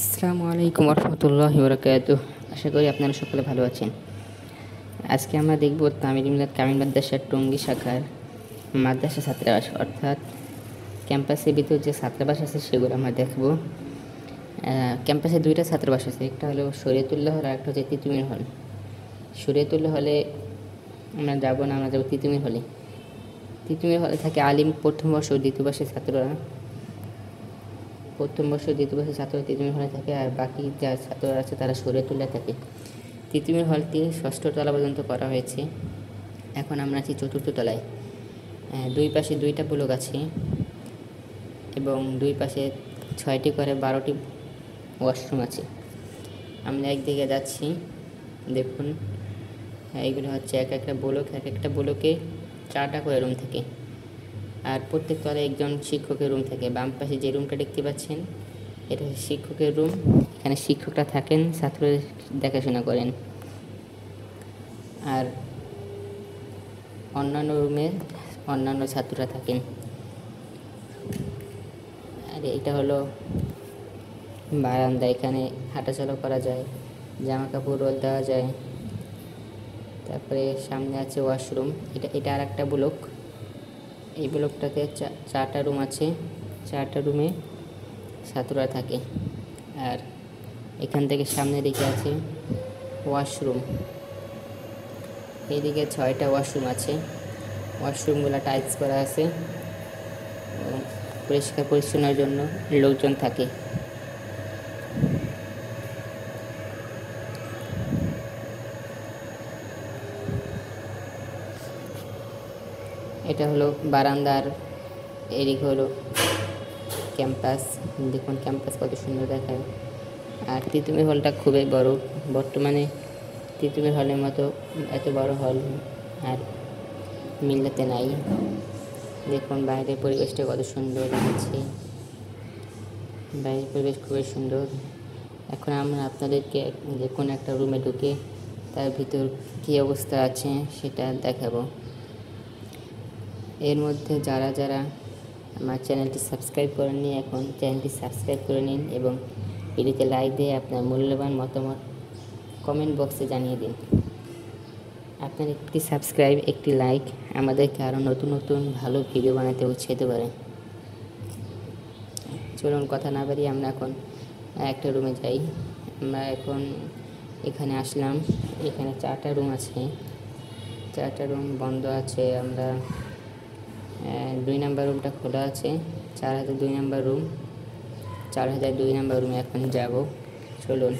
আসসালামু আলাইকুম রহমতুল্লাহি বারাকাতুহু। আশা করি আপনারা সকলে ভালো আছেন। আজকে আমরা দেখব তামিল মিলাদ কামিল মাদ্রাসার টঙ্গী শাখার মাদ্রাসা ছাত্রাবাস, অর্থাৎ ক্যাম্পাসের ভিতর যে ছাত্রাবাস আছে সেগুলো আমরা দেখব। ক্যাম্পাসে দুইটা ছাত্রাবাস আছে, একটা হলো শরীয়তুল্লাহ হল আর একটা হচ্ছে তিতুমির হল। শরীয়তুল্লাহ হলে আমরা যাব না, আমরা যাবো তিতুমির হলে। তিতুমির হলে থাকে আলিম প্রথম বর্ষ ও দ্বিতীয় বর্ষের ছাত্ররা। প্রথম বর্ষ দ্বিতীয় বর্ষের ছাত্ররা তিতুমির হলে থাকে, আর বাকি যা ছাত্ররা আছে তারা শরীয়তুল্লাহ থাকে। তিতুমির হলটি 6ষ্ঠ তলা পর্যন্ত করা হয়েছে। এখন আমরা আছি 4র্থ তলায়। দুই পাশে দুইটা ব্লক আছে এবং দুই পাশে 6টি করে 12টি ওয়াশরুম আছে। আমরা একদিকে যাচ্ছি, দেখুন এইগুলো হচ্ছে এক একটা ব্লক, এক একটা ব্লকে 4টা করে রুম থাকে, আর প্রত্যেক তলায় একজন শিক্ষকের রুম থাকে। বাম পাশে যে রুমটা দেখতে পাচ্ছেন এটা হচ্ছে শিক্ষকের রুম। এখানে শিক্ষকরা থাকেন, ছাত্রদের দেখাশোনা করেন। আর অন্যান্য রুমে অন্যান্য ছাত্ররা থাকেন। আর এটা হলো বারান্দা, এখানে হাঁটাচলা করা যায়, জামা কাপড় রোদ দেওয়া যায়। তারপরে সামনে আছে ওয়াশরুম, এটা আর একটা ব্লক। এই ব্লকটাতে 4টা রুম আছে, 4টা রুমে ছাত্ররা থাকে। আর এখান থেকে সামনের দিকে আছে ওয়াশরুম, এইদিকে 6টা ওয়াশরুম আছে। ওয়াশরুমগুলো টাইলস করা আছে এবং পরিষ্কার পরিচ্ছন্নের জন্য লোকজন থাকে। এটা হলো বারান্দার, এদিকে হলো ক্যাম্পাস। দেখুন ক্যাম্পাস কত সুন্দর দেখায়। আর তিতুমির হলটা খুবই বড়, বর্তমানে তিতুমির হলের মতো এত বড় হল আর মিল্লাতে নাই। দেখুন বাইরের পরিবেশটা কত সুন্দর দেখাচ্ছে, বাইরের পরিবেশ খুবই সুন্দর। এখন আমরা আপনাদেরকে যে কোনো একটা রুমে ঢুকে তার ভিতর কী অবস্থা আছে সেটা দেখাবো। এর মধ্যে যারা যারা আমার চ্যানেলটি সাবস্ক্রাইব করেননি, এখন চ্যানেলটি সাবস্ক্রাইব করে নিন এবং ভিডিওতে লাইক দিয়ে আপনার মূল্যবান মতামত কমেন্ট বক্সে জানিয়ে দিন। আপনার একটি সাবস্ক্রাইব, একটি লাইক আমাদেরকে আরও নতুন নতুন ভালো ভিডিও বানাতে উৎসাহিত করে। চলুন কথা না বাড়িয়ে আমরা এখন একটা রুমে যাই। আমরা এখন এখানে আসলাম, এখানে 4টা রুম আছে, 4টা রুম বন্ধ আছে। আমরা 2 নম্বর রুমটা খোলা আছে, 4002 নম্বর রুম, 4002 নম্বর রুমে এখন যাব। চলুন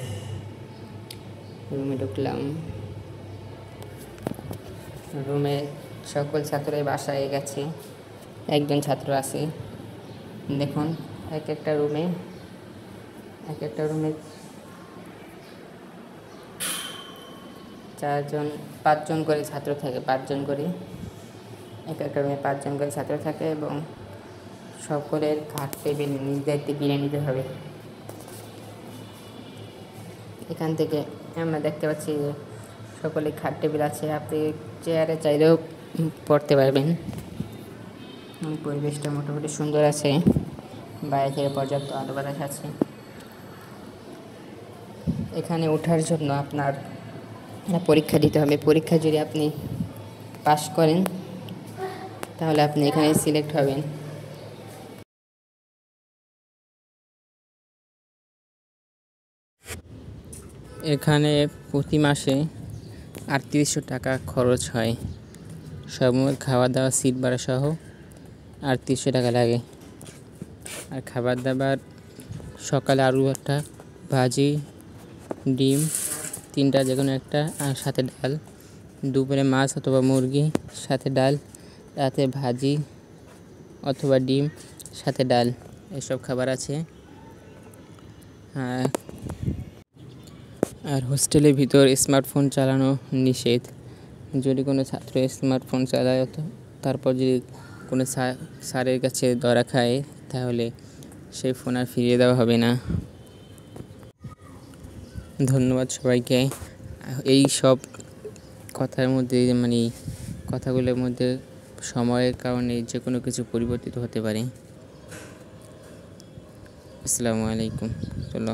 রুমে ঢুকলাম। রুমে সকল ছাত্রই বাসায় গেছে, একজন ছাত্র আছে। দেখুন এক একটা রুমে 5জন করে ছাত্র থাকে, 5জন করে এক একটা রুমে 5জন করে ছাত্র থাকে এবং সকলের খাট টেবিল নিজ দায়িত্বে কিনে নিতে হবে। এখান থেকে আমরা দেখতে পাচ্ছি যে সকলে খাট টেবিল আছে, আপনি চেয়ারে চাইলেও পড়তে পারবেন। পরিবেশটা মোটামুটি সুন্দর আছে, বাইরে থেকে পর্যাপ্ত আলো বাতাস আছে। এখানে ওঠার জন্য আপনার পরীক্ষা দিতে হবে। পরীক্ষা যদি আপনি পাস করেন তাহলে আপনি এখানে সিলেক্ট হবেন। এখানে প্রতি মাসে 3800 টাকা খরচ হয়, সময় খাওয়া দাওয়া সিট ভাড়া সহ 3800 টাকা লাগে। আর খাবার দাবার সকালে আলু একটা, ভাজি, ডিম 3টা যে কোনো একটা, আর সাথে ডাল। দুপুরে মাছ অথবা মুরগি সাথে ডাল, রাতে ভাজি অথবা ডিম সাথে ডাল, এসব খাবার আছে। আর হোস্টেলের ভিতর স্মার্টফোন চালানো নিষেধ। যদি কোনো ছাত্র স্মার্টফোন চালায় তারপর যদি কোনো স্যারের কাছে ধরা খায় তাহলে সেই ফোন আর ফিরিয়ে দেওয়া হবে না। ধন্যবাদ সবাইকে। এই সব কথার মধ্যে কথাগুলোর মধ্যে সময়ের কারণে যে কোনো কিছু পরিবর্তিত হতে পারে। আসসালামু আলাইকুম। চলো।